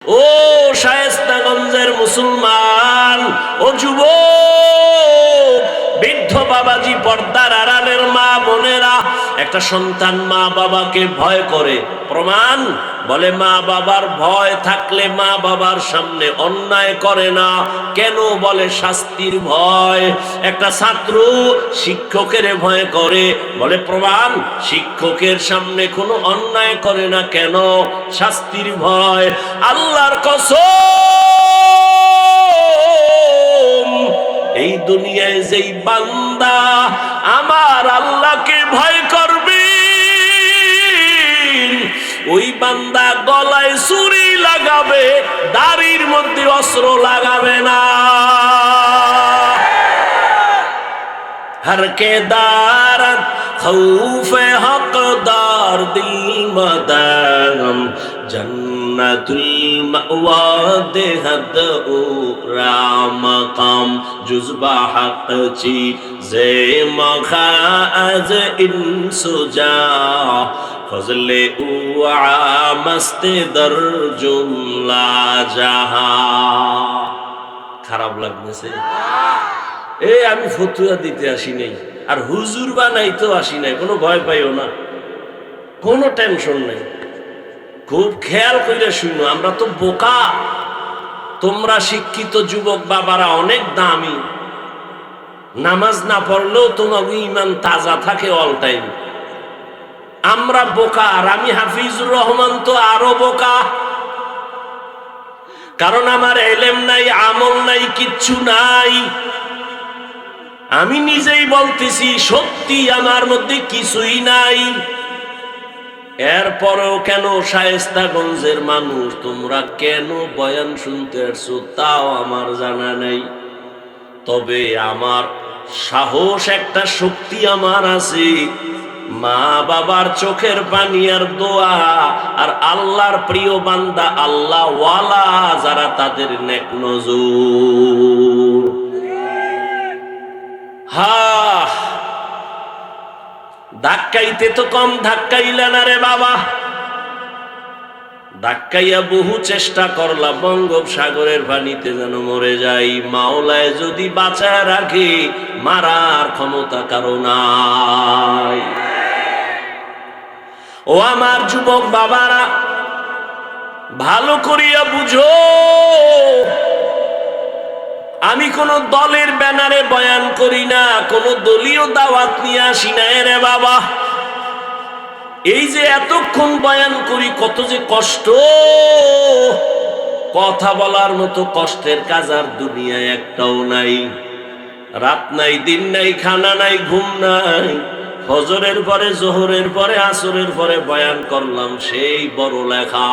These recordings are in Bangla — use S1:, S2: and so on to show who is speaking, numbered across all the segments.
S1: ও শায়েস্তাগঞ্জের মুসলমান, ও যুবক, বৃদ্ধ বাবাজি, পর্দার আড়ালের মা বোনেরা, একটা সন্তান মা বাবাকে ভয় করে, প্রমাণ? বলে মা বাবার ভয় থাকলে মা বাবার সামনে অন্যায় করে না। কেন? বলে শাস্তির ভয়। একটা ছাত্র শিক্ষকের ভয় করে, বলে প্রমাণ? শিক্ষকের সামনে কোনো অন্যায় করে না। কেন? শাস্তির ভয়। আল্লাহর কসম, এই দুনিয়ায় যেই বান্দা আমার আল্লাহকে ভয় করবে, ওই বান্দা গলায় ছুরি লাগাবে, দাড়ির মধ্যে অস্ত্র লাগাবে না। हर के दारत खौफे हकदार दिल मदाम जन्नतुल मअवा देहद राम काम जुज़बा हक ची जे मखाज इंसुजा फजले उआ मस्ते दर जुमला जहा। খারাপ লাগতেছে? আমি ফতুয়া দিতে আসি নাই, আর হুজুর বানাইতে আসি নাই। কোনো ভয় পাইও না, কোনো টেনশন নাই। খুব খেয়াল করে শুনো, আমরা তো বোকা। তোমরা শিক্ষিত যুবক বাবারা অনেক দামি, নামাজ না পড়লেও তোমাকে ইমান তাজা থাকে অল টাইম। আমরা বোকা, আর আমি হাফিজুর রহমান তো আরো বোকা। কারণ আমার এলেম নাই, আমল নাই, কিচ্ছু নাই। আমি নিজেই বলতেছি, সত্যি আমার মধ্যে কিছুই নাই। এরপরেও কেন শায়েস্তাগঞ্জের মানুষ তোমরা কেন বয়ান শুনতে আসছো তাও আমার জানা নাই। তবে আমার সাহস, একটা শক্তি আমার আছে। মা বাবার চোখের পানি আর দোয়া, আর আল্লাহর প্রিয় বান্দা আল্লাহ ওয়ালা যারা, তাদের নেক নজর। ধাক্কাইতে তো কম ধাক্কাইলা না রে বাবা। ধাক্কাইয়া বহু চেষ্টা করলাম, বঙ্গোপসাগরের পানিতে যেন মরে যাই। মাওলায় যদি বাঁচায় রাখে, মারার ক্ষমতা কারো নাই। ও আমার যুবক বাবারা, ভালো করিয়া বুঝো, আমি কোন দলের ব্যানারে বয়ান করি না, কোন দলীয় দাওয়াত নিয়ে আসি না রে বাবা। এই যে এতক্ষণ বয়ান করি, কত যে কষ্ট। কথা বলার মতো কষ্টের কাজ আর দুনিয়ায় একটাও নাই। রাত নাই, দিন নাই, খানা নাই, ঘুম নাই। ফজরের পরে, জোহরের পরে, আসরের পরে বয়ান করলাম, সেই বড় লেখা।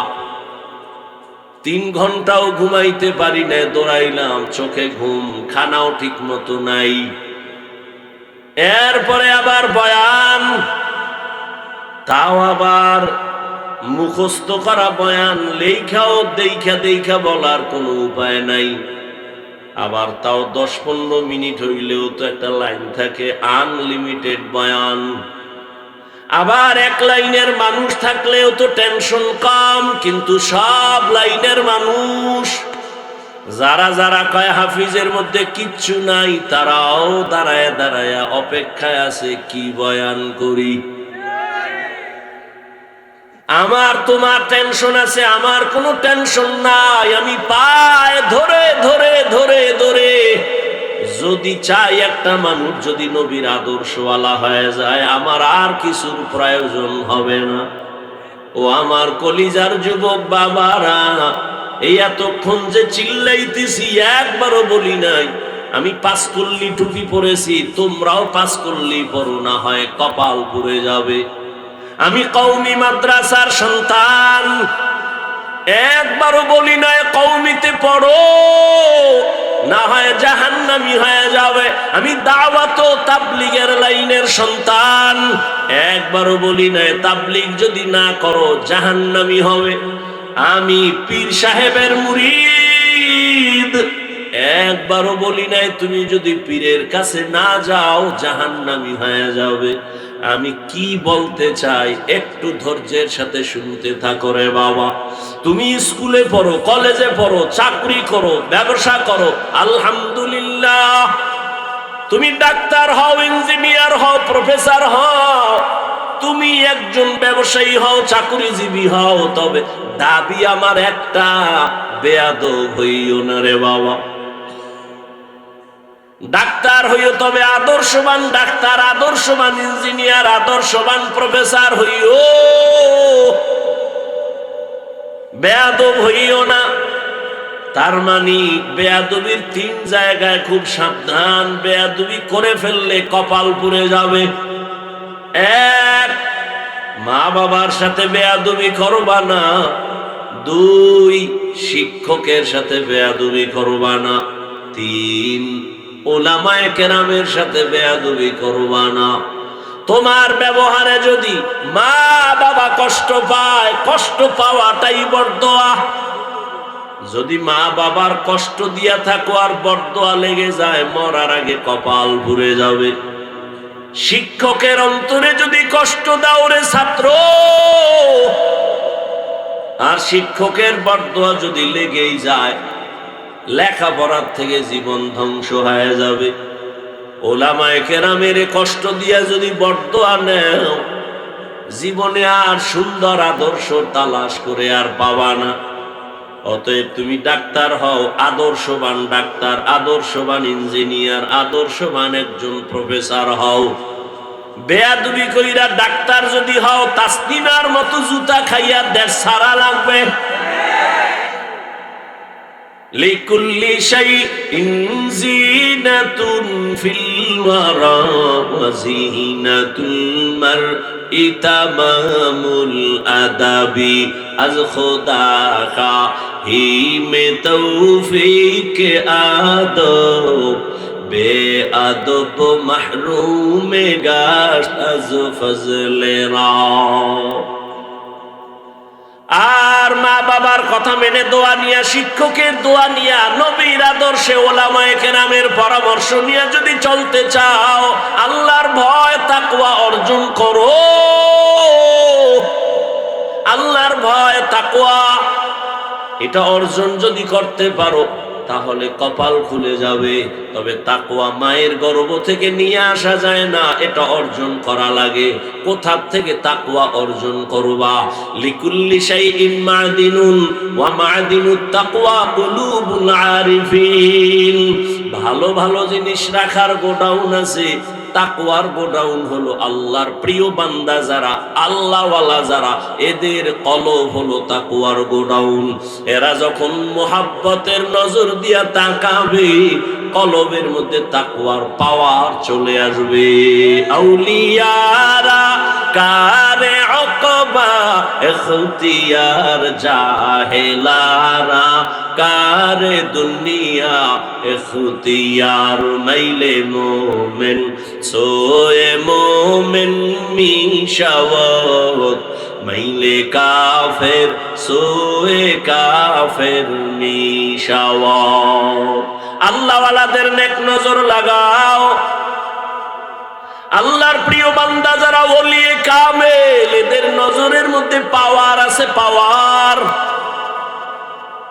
S1: 3 ঘন্টাও ঘুমাইতে পারি না, দৌড়াইলাম, চোখে ঘুম, খানাও ঠিক মতো নাই। এরপরে আবার বয়ান, তাও আবার মুখস্থ করা বয়ান, লেখাও দেখা দেখা বলার কোনো উপায় নাই। আবার তাও 10-15 মিনিট হইলেও তো একটা লাইন থাকে, আনলিমিটেড বয়ান। আবার এক লাইনের মানুষ থাকলেও তো টেনশন কম, কিন্তু সব লাইনের মানুষ, যারা যারা কয় হাফিজের মধ্যে কিচ্ছু নাই, তারাও দাঁড়ায় দাঁড়ায় অপেক্ষায় আছে কি বয়ান করি। আমার তোমার টেনশন আছে, আমার কোনো টেনশন নাই। আমি পায়ে ধরে ধরে ধরে ধরে যদি চাই একটা মানুষ যদি নবীর আদর্শওয়ালা হয়ে যায়, আমার আর কিছুর প্রয়োজন হবে না। ও আমার কলিজার যুবক বাবারা, এই এতক্ষণ যে চিল্লাইতেছি, একবারও বলি নাই আমি 5 কল্লি টুপি পরেছি, তোমরাও 5 কল্লি পরো, না হয় কপাল পুড়ে যাবে। আমি কওমি মাদ্রাসার সন্তান, একবারও বলি নাই কওমিতে পড়ো, না হয় জাহান্নামী হয়ে যাবে। আমি দাওয়াত ও তাবলীগের লাইনের সন্তান, একবারও বলি নাই তাবলীগ যদি না করো জাহান্নামী হবে। আমি পীর সাহেবের মুরিদ, একবারও বলি নাই তুমি যদি পীরের কাছে না যাও জাহান্নামী হয়ে যাবে। আমি কি বলতে চাই একটু ধৈর্যের সাথে শুনতে থাকো রে বাবা। তুমি স্কুলে পড়ো, কলেজে পড়ো, চাকরি করো, ব্যবসা করো, আলহামদুলিল্লাহ। তুমি ডাক্তার হও, ইঞ্জিনিয়ার হও, প্রফেসর হও, তুমি একজন ব্যবসায়ী হও, চাকরিজীবী হও, তবে দাবি আমার একটা, বেয়াদব হইও না রে বাবা। ডাক্তার হইও তবে আদর্শবান ডাক্তার, আদর্শবান ইঞ্জিনিয়ার, আদর্শবান প্রফেসর হইও, বেয়াদব হইও না। তার মানে বেয়াদবির 3 জায়গায় খুব সাবধান। বেয়াদবি করে ফেললে কপাল পুড়ে যাবে। 1, মা বাবার সাথে বেয়াদবি করবা না। 2, শিক্ষকের সাথে বেয়াদবি করবা না। 3, ওলামায়ে কেরামের সাথে বেয়াদবি করবা না। তোমার ব্যবহারে যদি মা বাবা কষ্ট পায়, কষ্ট পাওয়াটাই বরদোয়া। যদি মা বাবার কষ্ট দিয়া থাকো আর বরদোয়া লেগে যায়, মরার আগে কপাল পুড়ে যাবে। শিক্ষকের অন্তরে যদি কষ্ট দাও রে ছাত্র, আর শিক্ষকের বরদোয়া যদি লেগেই যায়, লেখাপড়ার থেকে জীবন ধ্বংস হয়ে যাবে। ওলামায়ে কেরামের কষ্ট দিয়া যদি বরদোয়া নেও, জীবনে আর সুন্দর আদর্শ তালাশ করে আর পাবা না। অতএব তুমি ডাক্তার হও, আদর্শবান ডাক্তার, আদর্শবান ইঞ্জিনিয়ার, আদর্শবান একজন প্রফেসর হও। বেয়াদবি কইরা ডাক্তার যদি হও, তাসলিমার মতো জুতা খাইয়া দেশ সারা লাগবে। লিকুল্লি শাইইন জিনাতুন ফিল ওয়ারা ওয়া জিনাতুল মারই তামামুল আদাবি। আজ খোদা কা হি মে তৌফিক আদব, বেআদব মাহরুম গাশত আজ ফজলে রা। আর মা বাবার কথা মেনে দোয়া নিয়া, শিক্ষকের দোয়া নিয়া, নবীর আদর্শে, ওলামায়ে কেরামের পরামর্শ নিয়ে যদি চলতে চাও, আল্লাহর ভয় তাকওয়া অর্জন করো। আল্লাহর ভয় তাকওয়া এটা অর্জন যদি করতে পারো, তাহলে কপাল খুলে যাবে। তবে তাকওয়া মায়ের গর্ভ থেকে নিয়ে আসা যায় না, এটা অর্জন করা লাগে। কোথা থেকে তাকওয়া অর্জন করবা? লিকুল্লি শাইইন মাদিনুন ওয়া মাদিনুত তাকওয়া কুলুবুল আরিফিন। ভালো ভালো জিনিস রাখার গোডাউন আছে, তাকওয়ার গোডাউন হলো আল্লাহর প্রিয় বান্দা যারা, আল্লাহওয়ালা যারা, এদের কলব হলো তাকওয়ার গোডাউন। এরা যখন মোহাব্বতের নজর দিয়া তাকাবে, কলবের মধ্যে তাকওয়ার পাওয়ার চলে আসবে। আউলিয়ারা কারে অকবা ইখতিয়ার, জাহেলারা কারে দুনিয়া ইখতিয়ার। মাইলে মোমেন সোয়ে মোমেন মিশাওয়াত, মাইলে কাফের সোয়ে কাফের মিশাওয়াত। আল্লাহওয়ালাদের নেক নজর লাগাও। আল্লাহর প্রিয় বান্দা যারা, ওলিয়ে কামেল, এদের নজরের মধ্যে পাওয়ার আছে, পাওয়ার।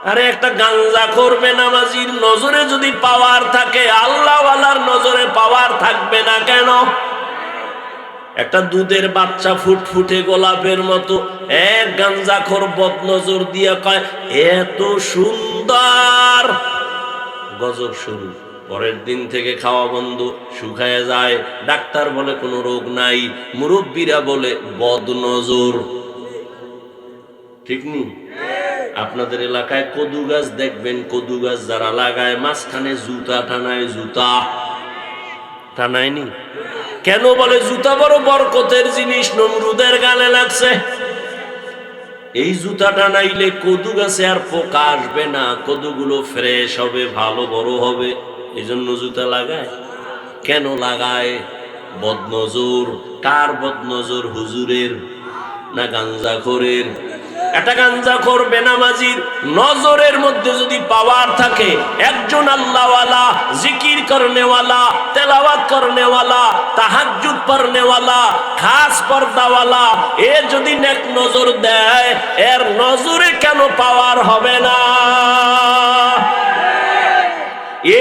S1: আরে একটা গাঞ্জা করবে নামাজির নজরে যদি পাওয়ার থাকে, আল্লাহওয়ালার নজরে পাওয়ার থাকবে না কেন? একটা দুধের বাচ্চা ফুটফুটে গোলাপের মতো, এক গাঞ্জাখোর বদনজর দিয়া কয় এত সুন্দর, গজব শুরু। পরের দিন থেকে খাওয়া বন্ধ, শুকায় যায়। ডাক্তার বলে কোনো রোগ নাই, মুরব্বীরা বলে বদনজর। ঠিক নি? আপনাদের এলাকায় কদু গাছ দেখবেন, কদু গাছ যারা লাগায় মাঝখানে জুতা টানায়। জুতা টানায়নি কেন? বলে জুতা বড় বরকতের জিনিস, নমরুদের গালে লাগছে। এই জুতা টানাইলে কদু গাছে আর পোকা আসবে না, কদুগুলো ফ্রেশ হবে, ভালো বড় হবে। এই জন্য জুতা লাগায়। কেন লাগায়? বদনজর। কার বদনজর? হুজুরের না গাঞ্জাখোরের? একটা গাঞ্জাখোর বেনামাজির নজরের মধ্যে যদি পাওয়ার থাকে, একজন আল্লাহওয়ালা, জিকির করনেওয়ালা, তেলাওয়াত করনেওয়ালা, তাহাজ্জুদ পড়নেওয়ালা, খাস পর্দাওয়ালা, এ যদি নেক নজর দেয়, এর নজরে কেন পাওয়ার হবে না?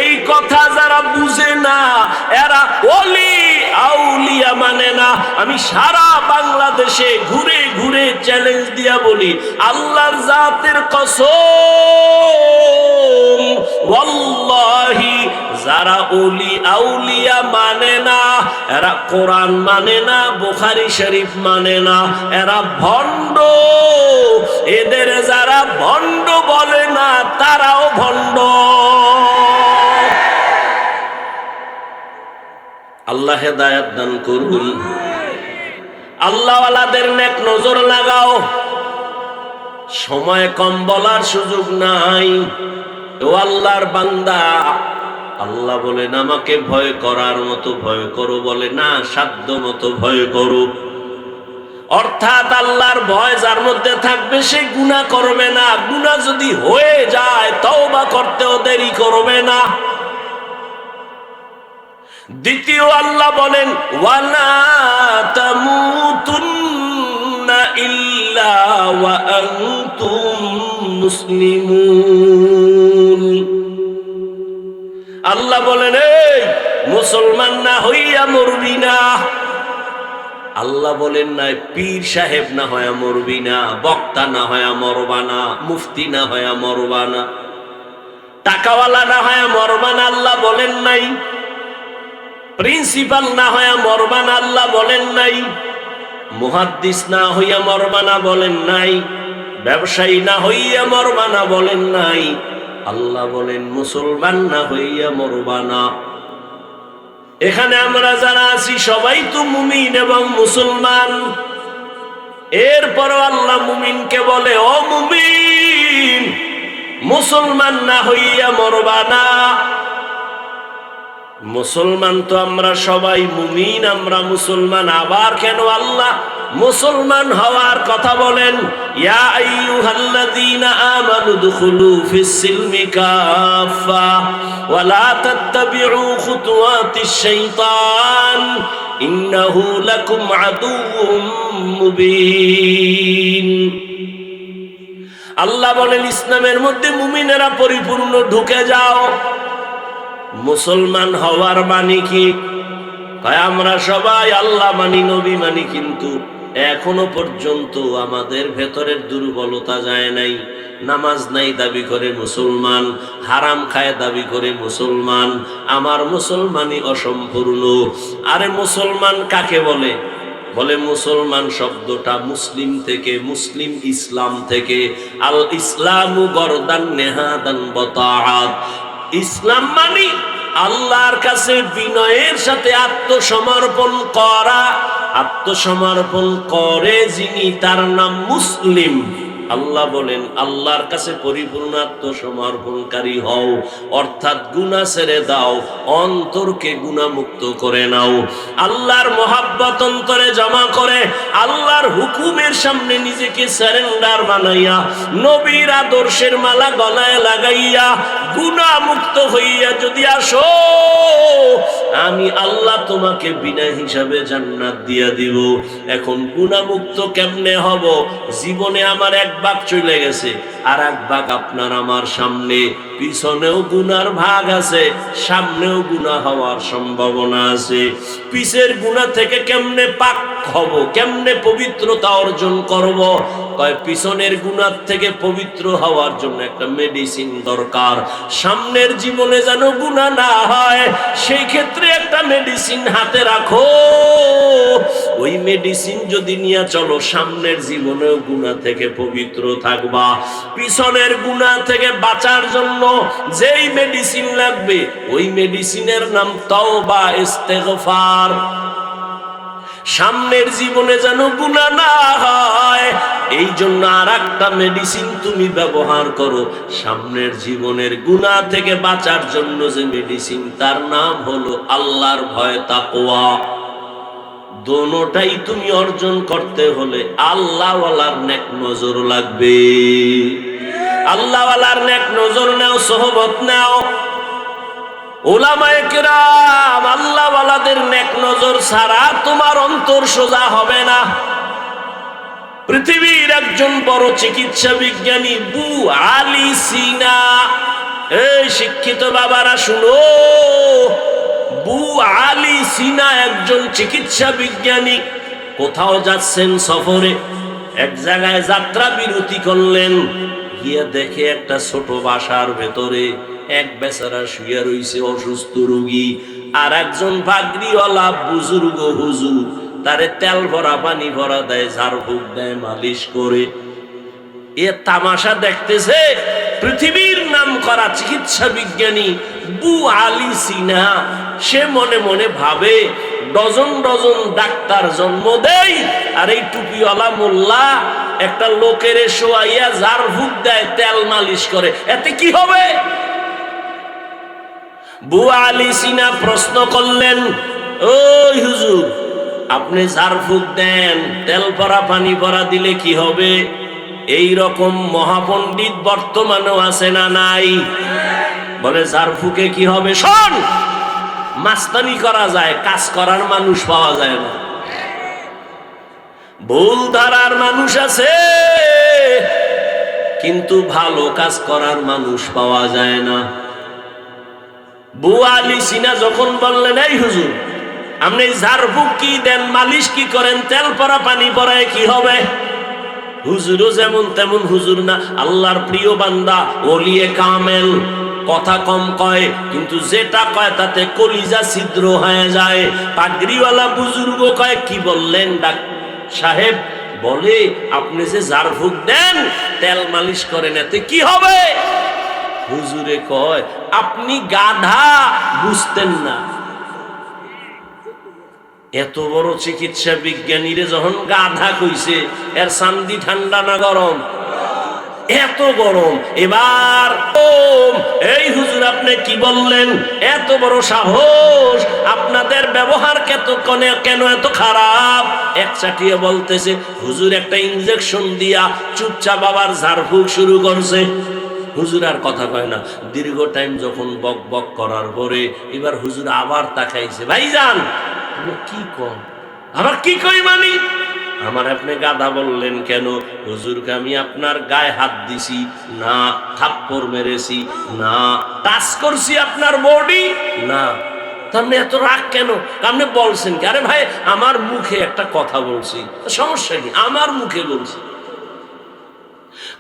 S1: এই কথা যারা বুঝে না, এরা ওলি আউলিয়া মানে না। আমি সারা বাংলাদেশে ঘুরে ঘুরে চ্যালেঞ্জ দিয়া বলি, আল্লাহর জাতের কসম, ওয়াল্লাহি যারা ওলি আউলিয়া মানে না, এরা কোরআন মানে না, বুখারী শরীফ মানে না, এরা ভণ্ড। এদের যারা ভণ্ড বলে না, তারাও ভণ্ড। আল্লাহ হেদায়েত দান করুন। আল্লাহওয়ালাদের নেক নজর লাগাও। সময় কম, বলার সুযোগ নাই। ও আল্লাহর বান্দা, আল্লাহ বলেন আমাকে ভয় করার মতো ভয় করো, বলে না সাধ্য মতো ভয় করো। অর্থাৎ আল্লাহর ভয় যার মধ্যে থাকবে সে গুনাহ করবে না। গুনাহ যদি হয়ে যায়, তওবা করতেও দেরি করবে না। দ্বিতীয় আল্লাহ বলেন, ওয়ালা তামুতুন্না ইল্লা ওয়া আনতুম মুসলিমুন। আল্লাহ বলেন, এই মুসলমান না হইয়া মরবি না। আল্লাহ বলেন না পীর সাহেব না হইয়া মরবি না, বক্তা না হইয়া মরবা না, মুফতি না হইয়া মরবা না, টাকাওয়ালা না হইয়া মরবা না। আল্লাহ বলেন নাই প্রিন্সিপাল না হইয়া মরবান, আল্লাহ বলেন নাই মুহাদ্দিস না হইয়া মরবানা, বলেন নাই ব্যবসায়ী না হইয়া মরবানা, বলেন নাই। আল্লাহ বলেন মুসলমান না হইয়া মরবানা। এখানে আমরা যারা আছি সবাই তো মুমিন এবং মুসলমান। এরপরও আল্লাহ মুমিনকে বলে, ও মুমিন, মুসলমান না হইয়া মরবানা। মুসলমান তো আমরা সবাই, মুমিন আমরা মুসলমান। আবার কেন আল্লাহ মুসলমান হওয়ার কথা বলেন? ইয়া আইয়ুহাল্লাযীনা আমানু দুখুলু ফিস-সিলমি কাফা ওয়া লা তাত্তাবিউ খুতুওয়াতিশ শাইতান ইন্নাহু লাকুম আদুউম মুবিন। আল্লাহ বলেন ইসলামের মধ্যে মুমিনেরা পরিপূর্ণ ঢুকে যাও। মুসলমান হওয়ার মানে কি? আমরা সবাই আল্লাহ মানি, নবী মানি, কিন্তু এখনো পর্যন্ত আমাদের ভেতরের দুর্বলতা যায় নাই। নামাজ নাই দাবি করে মুসলমান, হারাম খায় দাবি করে মুসলমান। আমার মুসলমানই অসম্পূর্ণ। আরে মুসলমান কাকে বলে? বলে মুসলমান শব্দটা মুসলিম থেকে, মুসলিম ইসলাম থেকে। আল ইসলামু গরদান নেহাদান বতাআত। ইসলাম মানে আল্লাহর কাছে বিনয়ের সাথে আত্মসমর্পণ করা। আত্মসমর্পণ করে যিনি, তার নাম মুসলিম। আল্লাহ বলেন আল্লাহর কাছে পরিপূর্ণ আত্মসমর্পণকারী হও, অর্থাৎ গুনাহ ছেড়ে দাও, অন্তরকে গুনাহমুক্ত করে নাও। আল্লাহর মহাব্বত অন্তরে জমা করে আল্লাহর হুকুমের সামনে নিজেকে সারেন্ডার বানাইয়া, নবীর আদর্শের মালা গলায় লাগাইয়া গুনাহমুক্ত হইয়া যদি আসো, আমি আল্লাহ তোমাকে বিনা হিসাবে জান্নাত দিয়া দিব। এখন গুনাহমুক্ত কেমনে হব? জীবনে আমার এক ভাগ চলে গেছে, আর এক ভাগ আপনার আমার সামনে। পিছনেও গুনার ভাগ আছে, সামনেও গুনাহ হওয়ার সম্ভাবনা আছে। পিছের গুনাহ থেকে কেমনে পাক হব, কেমনে পবিত্রতা অর্জন করব? কয় পিছনের গুনাহ থেকে পবিত্র হওয়ার জন্য একটা মেডিসিন দরকার। সামনের জীবনে যেন গুনাহ না হয়, সেই ক্ষেত্রে একটা মেডিসিন হাতে রাখো। ওই মেডিসিন যদি নিয়ে চলো, সামনের জীবনেও গুনাহ থেকে পবিত্র থাকবা। পিছনের গুনাহ থেকে বাঁচার জন্য যেই মেডিসিন লাগবে, ওই মেডিসিনের নাম তওবা, ইস্তেগফার। সামনের জীবনে যেন গুনাহ না হয়, এই জন্য আর একটা মেডিসিন তুমি ব্যবহার করো। সামনের জীবনের গুনাহ থেকে বাঁচার জন্য যে মেডিসিন, তার নাম হলো আল্লাহর ভয়, তাকওয়া। দোনোটাই তুমি অর্জন করতে হলে আল্লাহওয়ালার নেক নজর লাগবে। আল্লাহওয়ালার নেক নজর নাও, সোহবত নাও। উলামায়ে কেরাম আল্লাহওয়ালাদের নেক নজর ছাড়া তোমার অন্তর সোজা হবে না। পৃথিবীর একজন বড় চিকিৎসা বিজ্ঞানী বু আলী সিনা, এই শিক্ষিত বাবারা শুনো, বু আলী সিনা একজন চিকিৎসা বিজ্ঞানী। কোথাও যাচ্ছেন সফরে, এক জায়গায় যাত্রা বিরতি করলেন, গিয়ে দেখে একটা ছোট বাসার ভেতরে এক বেচারা শুয়ে রইছে অসুস্থ রোগী, আর একজন পাগড়িওয়ালা বুজুর্গ হুজুর তারে তেল ভরা পানি ভরা দেয়, ঝাড়ফুঁক দেয়, মালিশ করে। এ তামাশা দেখতেছে পৃথিবীর নাম করা চিকিৎসা বিজ্ঞানী বু আলী সিনা। সে মনে মনে ভাবে, ডজন ডজন ডাক্তার জন্ম দেয়, আর এই টুপিওয়ালা মোল্লা একটা লোকের শোয়াইয়া ঝাড়ফুঁক দেয়, তেল মালিশ করে, এতে কি হবে? বু আলী সিনা প্রশ্ন করলেন, ওই হুজুর, আপনি ঝাড়ফুঁক দেন, তেল ভরা পানি ভরা দিলে কি হবে? এই রকম মহাপণ্ডিত বর্তমানেও আছে না নাই? বলে ঝাড়ফুঁকে কি হবে? শোন, মাস্তানি করা যায়, কাজ করার মানুষ পাওয়া যায় না। ভুল ধারার মানুষ আছে, কিন্তু ভালো কাজ করার মানুষ পাওয়া যায় না। বু আলী সিনা যখন বললেন, এই হুজুর, আপনি ঝাড়ফুঁক কি দেন, মালিশ কি করেন, তেল পরা পানি পরায় কি হবে? হুজুরও যেমন তেমন হুজুর না, আল্লাহর প্রিয় বান্দা, ওলিয়ে কামেল, কথা কম কয়, কিন্তু যেটা কয় তাতে কলিজা ছিদ্র হয়ে যায়। পাগড়িওয়ালা বুজুর্গ কয়, কি বললেন সাহেব? বলে, আপনি যে ঝাড়ফুঁক দেন, তেল মালিশ করেন, এতে কি হবে? হুজুরে কয়, আপনি গাধা, বুঝতেন না। এত বড় চিকিৎসা বিজ্ঞানীরে যখন গাধা কইছে, এর চান্দি ঠান্ডা না গরম? এত গরম। এবার এই হুজুর, আপনি কি বললেন? এত বড় সাহস, আপনাদের ব্যবহার কেন এত খারাপ? এক চাটিয়ে বলতেছে, হুজুর একটা ইনজেকশন দিয়া চুপচাপ আবার ঝাড়ফুঁক শুরু করছে। হুজুর আর কথা কয় না। দীর্ঘ টাইম যখন বক বক করার পরে এবার হুজুর আবার তাকাইছে, ভাইজান কি কম, আবার কি কই মানি? আমার আপনি গাধা বললেন কেন? হুজুরকে আমি আপনার গায়ে হাত দিছি না, থাপ্পড় মেরেছি না, টাচ করছি আপনার বডি না, আপনি এত রাগ কেন? আপনি বলছেন কি? আরে ভাই, আমার মুখে একটা কথা বলছি, সমস্যা কি? আমার মুখে বলছি।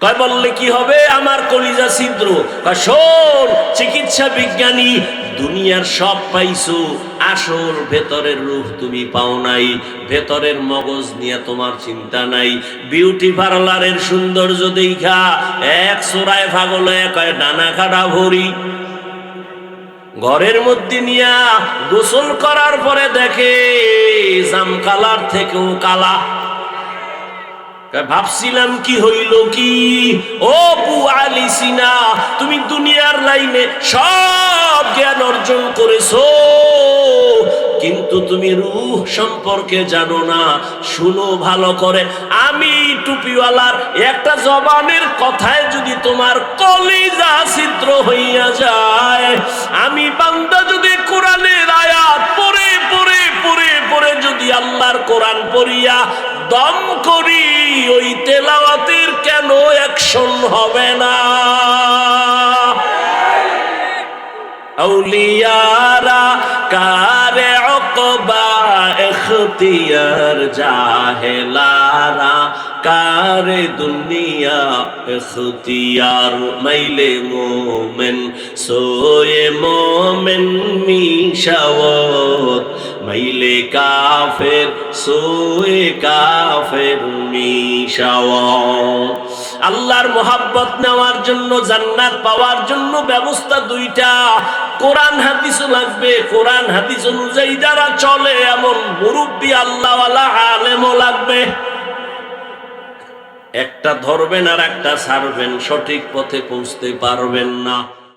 S1: কয় বললে কি হবে? আমার কলিজা ছিদ্র। শোন চিকিৎসা বিজ্ঞানী, দুনিয়ার সব পাইছো, আসল ভেতরের রূপ তুমি পাও নাই, ভেতরের মগজ নিয়ে তোমার চিন্তা নাই। বিউটি পার্লারের সৌন্দর্য দেখা এক চোরায় পাগলে কয় ডানা কাটা ভরি। ঘরের মধ্যে নিয়া গোসল করার পরে দেখে জাম কালার থেকেও কালা। ভাবছিলাম কি হইল কি? ও বু আলী সিনা, তুমি দুনিয়ার লাইনে সব জ্ঞান অর্জন করেছো, কিন্তু তুমি রূহ সম্পর্কে জানো না। শুনো ভালো করে, আমি টুপিওয়ালার একটা জবানের কথায় যদি তোমার কলিজা ছিদ্র হইয়া যায়, আমি বান্দা যদি কোরআনের আয়াত পড়ে পড়ে পড়ে পড়ে যদি আল্লাহর কোরআন পড়িয়া দম করি, ওই তেলাওয়াতের কেন অ্যাকশন হবে না? আউলিয়ারা কারে উকবা ইখতিয়ার, জাহেলারা কারে দুনিয়া ইখতিয়ার। মাইলে মোমেন সোয়ে মোমেন মিশাওয়াত, মাইলে কাফের সোয়ে কাফের মিশাওয়াত। আল্লাহর মোহাব্বত নেওয়ার জন্য, জান্নাত পাওয়ার জন্য ব্যবস্থা দুইটা, কোরআন হাদিসও লাগবে। কোরআন হাদিস অনুযায়ী যারা চলে এমন মুরব্বী আল্লাহওয়ালা আলেমও লাগবে। একটা ধরবেন আর একটা ছাড়বেন, সঠিক পথে পৌঁছতে পারবেন না।